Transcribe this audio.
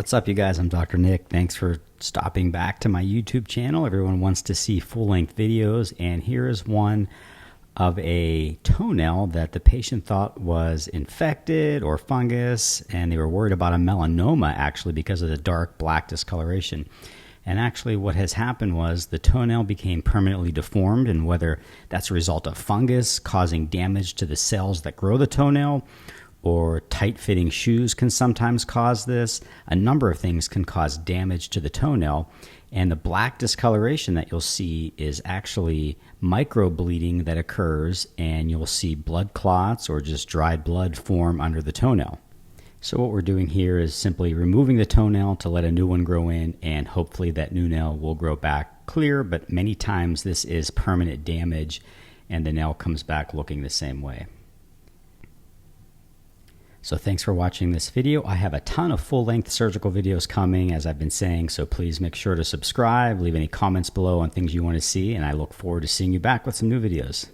What's up, you guys? I'm Dr. Nick. Thanks for stopping back to my YouTube channel. Everyone wants to see full-length videos, and here is one of a toenail that the patient thought was infected or fungus, and they were worried about a melanoma actually because of the dark black discoloration. And actually what has happened was the toenail became permanently deformed, and whether that's a result of fungus causing damage to the cells that grow the toenail, or tight-fitting shoes can sometimes cause this. A number of things can cause damage to the toenail, and the black discoloration that you'll see is actually microbleeding that occurs, and you'll see blood clots or just dried blood form under the toenail. So what we're doing here is simply removing the toenail to let a new one grow in, and hopefully that new nail will grow back clear, but many times this is permanent damage and the nail comes back looking the same way. So thanks for watching this video. I have a ton of full-length surgical videos coming, as I've been saying, so please make sure to subscribe, leave any comments below on things you want to see, and I look forward to seeing you back with some new videos.